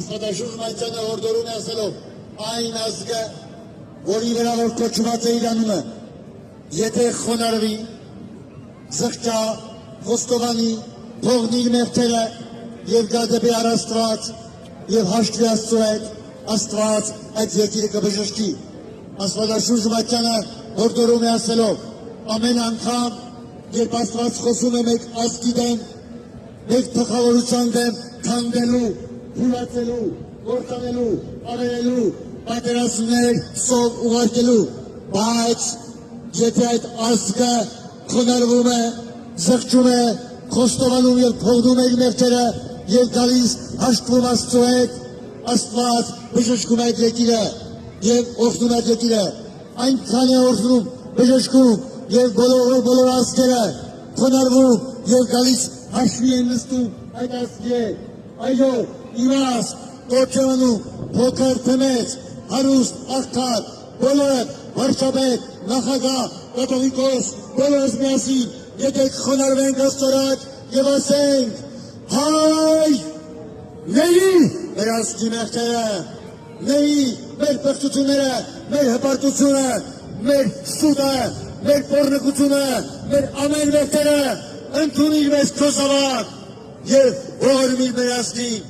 Աստվածաշունչը Մայրցյանը հորդորում է ասելով, այն ազգը, որի վրա որ կոչված է իր անունը, եթե խոնարհվի, զղջա, խոստովանի, թողնի իր մեղքերը եւ գա դեպի Աստված եւ հաշտվի Աստծո հետ, Աստված այդ երկիրը կբժշկի։ Աստվածաշունչը Մայրցյանը հորդորում է ասելով, ամեն անգամ, երբ Աստված խոսում է մեկ ազգի դեմ, մեկ թխավորության դեմ, քանդելու, հուրացելու, գործանելու, ավերելու, պատերազմներ սով ուղարկելու, բայց եթե այդ ազգը խոնարհվում է, զղջում է, խոստովանում եւ թողնում է իր մեղքերը եւ գալիս հաշտվում Աստծո հետ, Աստված բժշկում է այդ երկիրը եւ օգնում է այդ երկիրը, այնքան է օգնում, բժշկում եւ բոլոր ազգերը խոնարհվում եւ գալիս հաշվի են նստում այդ ազգի հետ, այո, իմաստ, կոչանում, փոքր թե մեծ, հարուստ, աղքատ, բոլորը, վարչապետ, նախագահ, կաթողիկոս, բոլորս միասին, եթե խոնարհվենք Աստծո առաջ եւ ասենք, հայ, ների մեր ազգի մեղքերը, ների մեր պղծությունները, մեր հպարտությունը, մեր սուտը, մեր պոռնկությունը, մեր ամեն մեղքերը, ընդունիր մեզ քո զավակ եւ ողորմիր մեր ազգին։